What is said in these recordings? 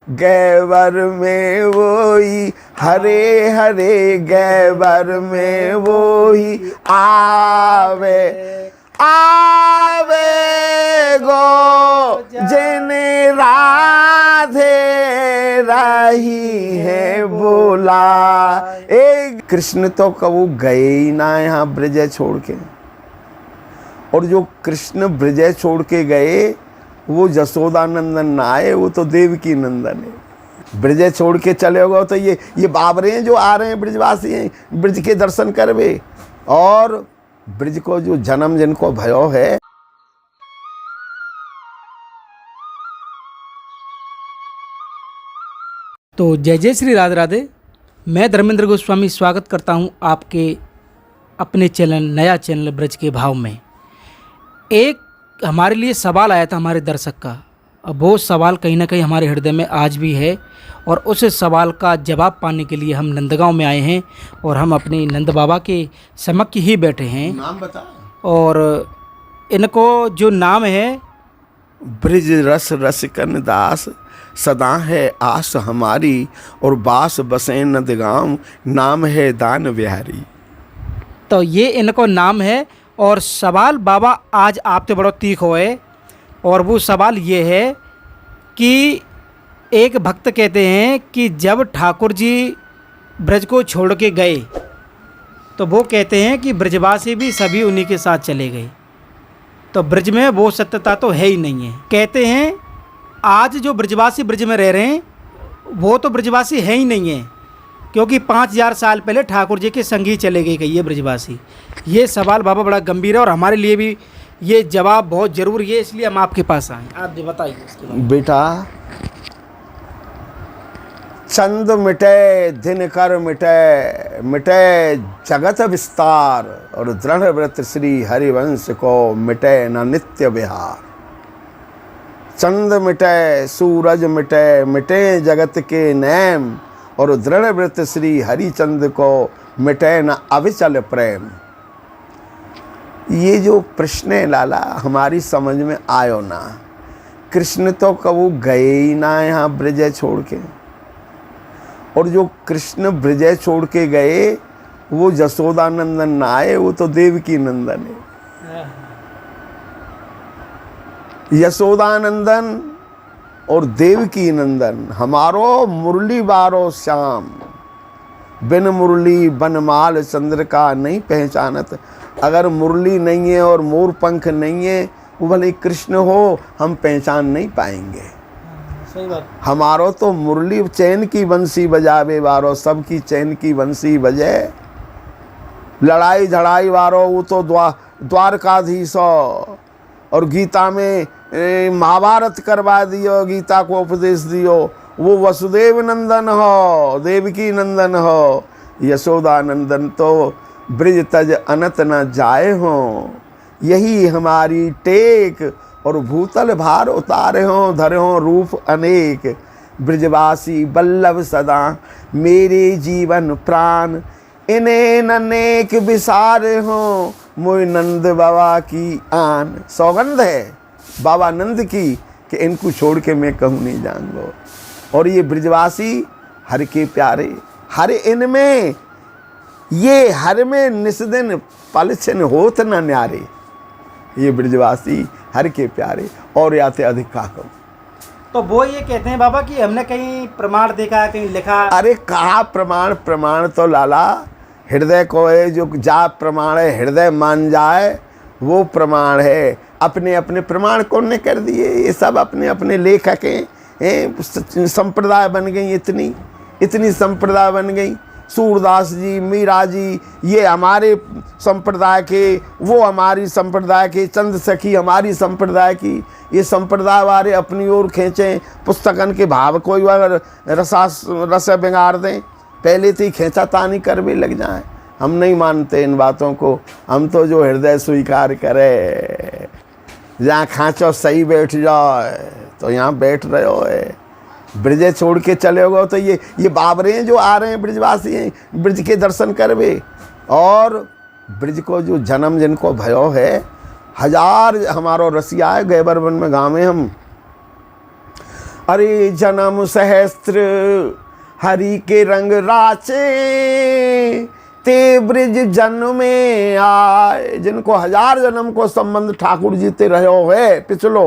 गैबर में वही हरे हरे, गैबर में वही आवे आवे गो जिन राधे रही है बोला। एक कृष्ण तो कबू गए ही ना यहाँ ब्रज छोड़ के, और जो कृष्ण ब्रज छोड़ के गए वो जसोदानंदन ना आए, वो तो देवकी नंदन है। ब्रज छोड़ के चले गए तो ये बाबरे हैं जो आ रहे हैं, ब्रजवासी हैं, ब्रज के दर्शन करवे, और ब्रज को जो जन्म जिनको भयो है। तो जय जय श्री राधे राधे। मैं धर्मेंद्र गोस्वामी स्वागत करता हूं आपके अपने चैनल, नया चैनल ब्रज के भाव में। एक हमारे लिए सवाल आया था हमारे दर्शक का, अब वो सवाल कहीं ना कहीं हमारे हृदय में आज भी है, और उस सवाल का जवाब पाने के लिए हम नंदगांव में आए हैं, और हम अपने नंद बाबा के समक्ष ही बैठे हैं। नाम बता। और इनको जो नाम है, ब्रज रस रसिकन दास, सदा है आस हमारी, और बास बसे नंदगांव, नाम है दान बिहारी। तो ये इनको नाम है। और सवाल बाबा आज आपसे बड़ो तीख होए, और वो सवाल ये है कि एक भक्त कहते हैं कि जब ठाकुर जी ब्रज को छोड़ के गए तो वो कहते हैं कि ब्रजवासी भी सभी उन्हीं के साथ चले गए। तो ब्रज में वो सत्यता तो है ही नहीं है। कहते हैं आज जो ब्रजवासी ब्रज में रह रहे हैं वो तो ब्रजवासी है ही नहीं है, क्योंकि 5000 साल पहले ठाकुर जी के संग ही चले गए ये ब्रजवासी। ये सवाल बाबा बड़ा गंभीर है, और हमारे लिए भी ये जवाब बहुत ज़रूरी है, इसलिए हम आपके पास आए। आप जो बताइए इसके बारे में। बेटा, चंद मिटे दिन कर मिटे, मिटे जगत विस्तार, और दृढ़ व्रत श्री हरिवंश को मिटे न नित्य विहार। चंद मिटे सूरज मिटे, मिटे जगत के नेम, और दृढ़ व्रत श्री हरिचंद को मिटे न अविचल प्रेम। ये जो प्रश्न है लाला हमारी समझ में आयो ना। कृष्ण तो कबू गए ही ना यहाँ ब्रज छोड़ के, और जो कृष्ण ब्रज छोड़ के गए वो जसोदानंदन ना आए, वो तो देवकी नंदन है। यशोदानंदन और देवकी नंदन हमारो मुरली बारो श्याम, बिन मुरली बनमाल चंद्र का नहीं पहचानत। अगर मुरली नहीं है और मोर पंख नहीं है, वो भले कृष्ण हो, हम पहचान नहीं पाएंगे। सही बात। हमारो तो मुरली चैन की बंसी बजावे वारो, सबकी चैन की बंसी बजे। लड़ाई झड़ाई वारो वो तो द्वारकाधीश हो, और गीता में महाभारत करवा दियो, गीता को उपदेश दियो, वो वसुदेव नंदन हो, देवकी नंदन हो। यशोदानंदन तो ब्रज तज अनत न जाए हो, यही हमारी टेक, और भूतल भार उतारे हो, धरे हो रूप अनेक। ब्रजवासी बल्लभ सदा मेरे जीवन प्राण, इन्हें ननेक विसारे हो, मोय नंद बाबा की आन। सौगंध है बाबा नंद की कि इनको छोड़ के मैं कहूँ नहीं जाऊंगा। और ये ब्रजवासी हर के प्यारे, हर इनमें, ये हर में निस्दिन पल छिन होत न न्यारे। ये ब्रजवासी हर के प्यारे, और याते अधिक का कहूँ। तो वो ये कहते हैं बाबा कि हमने कहीं प्रमाण देखा, कहीं लिखा। अरे कहा प्रमाण? प्रमाण तो लाला हृदय को है, जो जा प्रमाण है हृदय मान जाए वो प्रमाण है। अपने अपने प्रमाण कौन ने कर दिए? ये सब अपने अपने लेखक हैं। संप्रदाय बन गई, इतनी संप्रदाय बन गई। सूरदास जी, मीरा जी, ये हमारे संप्रदाय के, वो हमारी संप्रदाय के, चंद सखी हमारी संप्रदाय की। ये संप्रदाय वाले अपनी ओर खींचें पुस्तकन के भाव कोई अगर रस बिगाड़ दें, पहले तो ही खींचा तानी कर भी लग जाए। हम नहीं मानते इन बातों को। हम तो जो हृदय स्वीकार करे, जहाँ खाँचो सही बैठ जाए तो यहाँ बैठ रहे हो। ब्रज छोड़ के चले हो तो ये बाबरे हैं जो आ रहे हैं, ब्रजवासी हैं, ब्रज के दर्शन करवे। और ब्रज को जो जन्म जिनको भयो है, हजार हमारो रसिया है। गैबर वन में गाँव में हम अरे जन्म सहस्त्र हरि के रंग राचे, ते ब्रिज जन्मे आए। जिनको 1000 जन्म को संबंध ठाकुर जी ते रहो है पिछलो,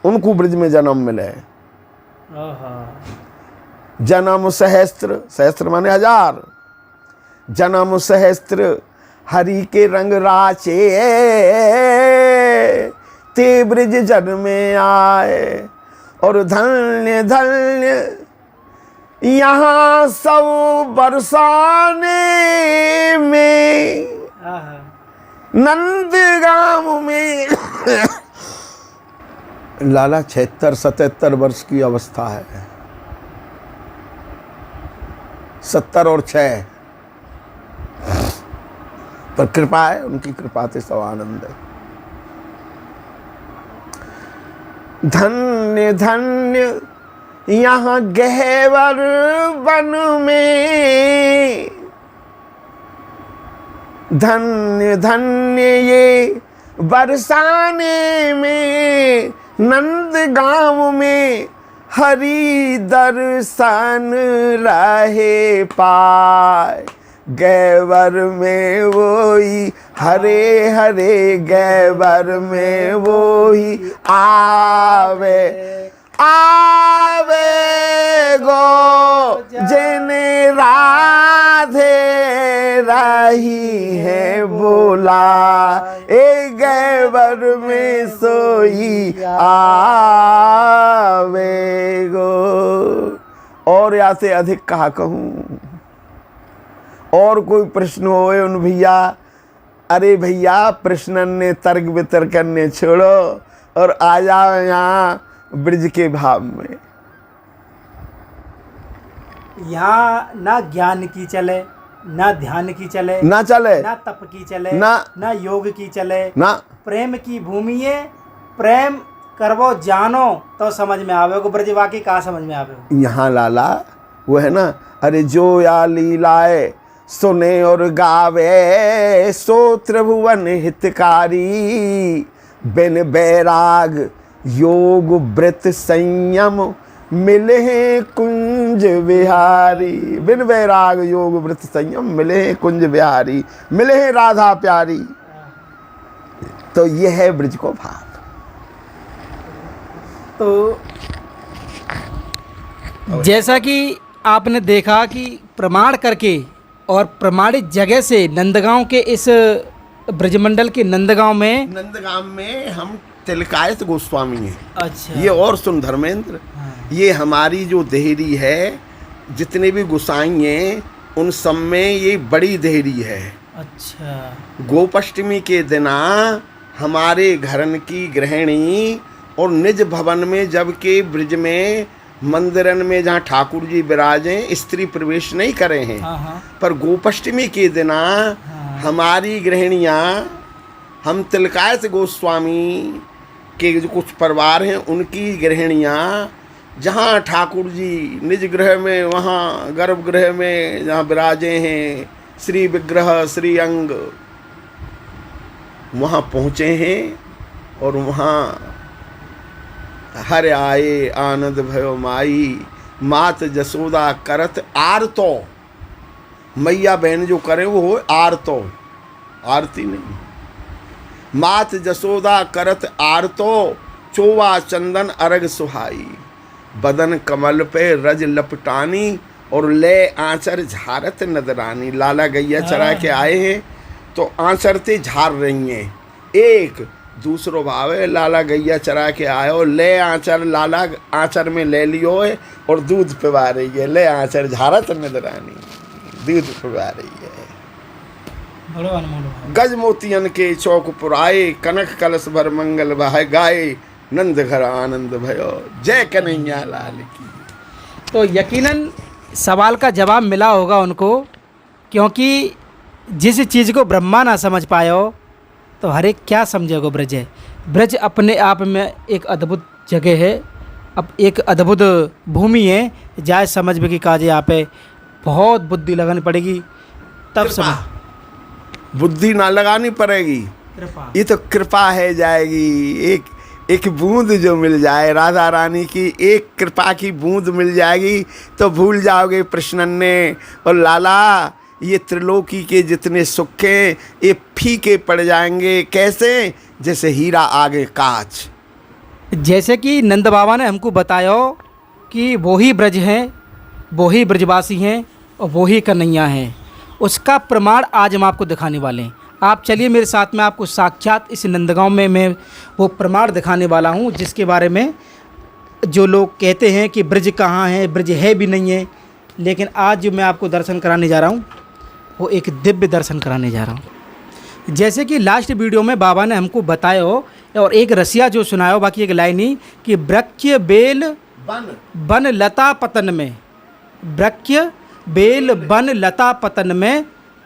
उनको ब्रिज में जन्म मिले। जन्म सहस्त्र, सहस्त्र माने 1000, जन्म सहस्त्र हरि के रंग राचे, ते ब्रिज जन्मे आए। और धन्य धन्य यहाँ सब बरसाने में, नंदगांव में लाला 76-77 वर्ष की अवस्था है। 70 और 6 पर कृपा है, उनकी कृपा से सब आनंद है। धन्य धन्य यहाँ गहवर वन में, धन्य धन्य ये बरसाने में, नंदगांव में हरि दर्शन रहे पाए। गैवर में वही हरे हरे, गैवर में वही आवे आवे गो, जिने राधे रही है बोला, ए गैवर में सोई आवे गो। और या से अधिक कहा कहूँ? और कोई प्रश्न होए उन भैया? अरे भैया प्रश्नन ने तर्क वितर्क करने छोड़ो और आ जाओ यहाँ ब्रिज के भाव में। यहाँ ना ज्ञान की चले, ना ध्यान की चले, ना चले, ना तप की चले, ना योग की चले, ना प्रेम की भूमि है। प्रेम करवो जानो तो समझ में आवेगो। ब्रज वाकई कहाँ समझ में आवेगो? यहाँ लाला वो है ना, अरे जो या लीलाए सुने और गावे, सो त्रिभुवन हितकारी, बिन बैराग योग व्रत संयम, मिले हैं कुंज बिहारी। बिन बैराग योग व्रत संयम, मिले हैं कुंज बिहारी, मिले हैं राधा प्यारी। तो ये है ब्रिज को भाव। तो जैसा कि आपने देखा कि प्रमाण करके और प्रमाणित जगह से नंदगांव के इस ब्रजमंडल के नंदगांव में हम तिलकायत गोस्वामी हैं। अच्छा, ये और सुन धर्मेंद्र, ये हमारी जो देहरी है, जितने भी गोसाई हैं उन सब में ये बड़ी देहरी है। अच्छा, गोपाष्टमी के दिना हमारे घरन की गृहिणी और निज भवन में, जबकि ब्रिज में मंदिरन में जहाँ ठाकुर जी विराजें, स्त्री प्रवेश नहीं करे हैं। पर गोपाष्टमी के दिना हमारी गृहिणियाँ, हम तिलकायत गोस्वामी के जो कुछ परिवार हैं उनकी गृहिणियाँ, जहाँ ठाकुर जी निज गृह में, वहाँ गर्भगृह में जहाँ विराजे हैं, श्री विग्रह श्री अंग, वहाँ पहुँचे हैं। और वहाँ हर आए आनंद भयो माई, मात जसोदा करत आरतो। मैया बहन जो करें वो हो आरतो, आरती नहीं। मात जसोदा करत आरतो, चोवा चंदन अरग सुहाई, बदन कमल पे रज लपटानी, और ले आंचर झारत नदरानी। लाला गैया चरा के आए हैं तो आंचर ते झार रही हैं। एक दूसरो भाव है, लाला गैया चरा के आयो, ले आंचर लाला आंचर में ले लियो है और दूध पिवा रही है। ले आंचर झारत नदरानी, दूध पिवा रही है। गज मोतियन के चौक पुराए, कनक कलश भर मंगल बहाय, गाए नंद घर आनंद भयो, जय कन्हैया लाल की। तो यकीनन सवाल का जवाब मिला होगा उनको, क्योंकि जिस चीज़ को ब्रह्मा ना समझ पायो तो हर एक क्या समझेगा ब्रज है। ब्रज अपने आप में एक अद्भुत जगह है, अब एक अद्भुत भूमि है। जाए समझ में कि काजे यहाँ पे बहुत बुद्धि लगानी पड़ेगी तब समझ। बुद्धि ना लगानी पड़ेगी, कृपा, ये तो कृपा है जाएगी। एक एक बूंद जो मिल जाए, राधा रानी की एक कृपा की बूंद मिल जाएगी तो भूल जाओगे प्रश्नन्ने और लाला। ये त्रिलोकी के जितने सुख हैं ये फीके पड़ जाएंगे। कैसे? जैसे हीरा आगे कांच। जैसे कि नंद बाबा ने हमको बताया कि वो ही ब्रज हैं, वो ही ब्रजवासी हैं और वो ही कन्हैया हैं, उसका प्रमाण आज हम आपको दिखाने वाले हैं। आप चलिए मेरे साथ में, आपको साक्षात इस नंदगांव में मैं वो प्रमाण दिखाने वाला हूँ जिसके बारे में जो लोग कहते हैं कि ब्रज कहाँ है, ब्रज है भी नहीं है। लेकिन आज जो मैं आपको दर्शन कराने जा रहा हूँ वो एक दिव्य दर्शन कराने जा रहा हूँ। जैसे कि लास्ट वीडियो में बाबा ने हमको बताया और एक रसिया जो सुनाया, बाकी एक लाइन ही कि वृक्ष बेल बन लता पतन में, वृक्ष बेल बन लता पतन में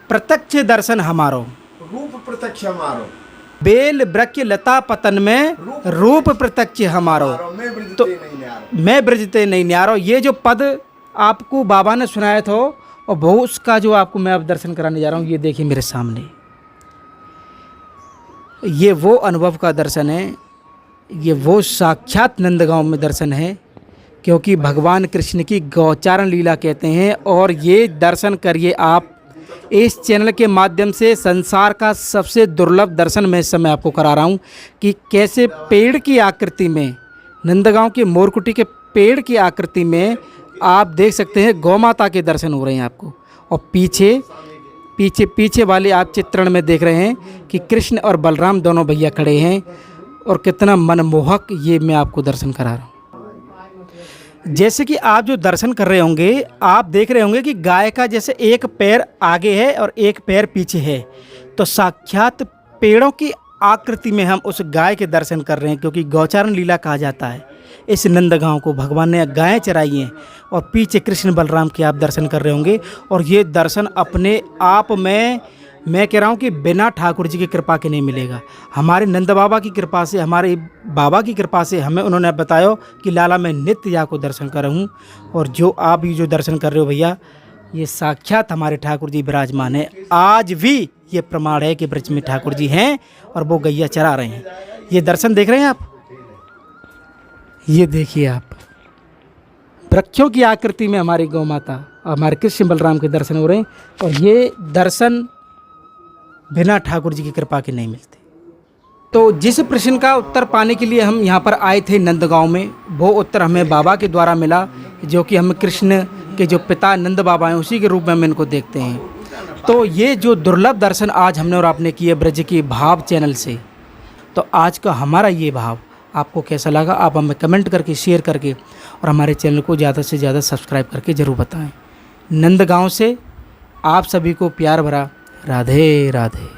प्रत्यक्ष दर्शन हमारो, रूप प्रत्यक्ष हमारो, बेल वृक्ष लता पतन में रूप प्रत्यक्ष हमारो, तो मैं ब्रजते नहीं न्यारो। ये जो पद आपको बाबा ने सुनाया था और वो उसका जो आपको मैं अब दर्शन कराने जा रहा हूँ, ये देखिए मेरे सामने, ये वो अनुभव का दर्शन है, ये वो साक्षात नंदगांव में दर्शन है, क्योंकि भगवान कृष्ण की गौचारण लीला कहते हैं। और ये दर्शन करिए आप, इस चैनल के माध्यम से संसार का सबसे दुर्लभ दर्शन मैं इस समय आपको करा रहा हूँ कि कैसे पेड़ की आकृति में, नंदगांव के मोरकुटी के पेड़ की आकृति में आप देख सकते हैं गौ माता के दर्शन हो रहे हैं आपको। और पीछे वाले आप चित्रण में देख रहे हैं कि कृष्ण और बलराम दोनों भैया खड़े हैं और कितना मनमोहक ये मैं आपको दर्शन करा रहा हूँ। जैसे कि आप जो दर्शन कर रहे होंगे, आप देख रहे होंगे कि गाय का जैसे एक पैर आगे है और एक पैर पीछे है, तो साक्षात पेड़ों की आकृति में हम उस गाय के दर्शन कर रहे हैं, क्योंकि गौचारण लीला कहा जाता है इस नंदगांव को। भगवान ने गायें चराई हैं और पीछे कृष्ण बलराम के आप दर्शन कर रहे होंगे। और ये दर्शन अपने आप में मैं कह रहा हूँ कि बिना ठाकुर जी की कृपा के नहीं मिलेगा। हमारे नंद बाबा की कृपा से, हमारे बाबा की कृपा से हमें उन्होंने बताया कि लाला मैं नित्य यहाँ को दर्शन कर रहा हूँ। और जो आप ये जो दर्शन कर रहे हो भैया, ये साक्षात हमारे ठाकुर जी विराजमान है। आज भी ये प्रमाण है कि ब्रज में ठाकुर जी हैं और वो गैया चरा रहे हैं। ये दर्शन देख रहे हैं आप, ये देखिए आप, वृक्षों की आकृति में हमारी गौ माता, हमारे कृष्ण बलराम के दर्शन हो रहे हैं। और ये दर्शन बिना ठाकुर जी की कृपा के नहीं मिलते। तो जिस प्रश्न का उत्तर पाने के लिए हम यहाँ पर आए थे नंदगांव में, वो उत्तर हमें बाबा के द्वारा मिला, जो कि हम कृष्ण के जो पिता नंद बाबा हैं उसी के रूप में हम इनको देखते हैं। तो ये जो दुर्लभ दर्शन आज हमने और आपने किए ब्रज की भाव चैनल से, तो आज का हमारा ये भाव आपको कैसा लगा, आप हमें कमेंट करके, शेयर करके और हमारे चैनल को ज़्यादा से ज़्यादा सब्सक्राइब करके ज़रूर बताएं। नंदगांव से आप सभी को प्यार भरा राधे राधे।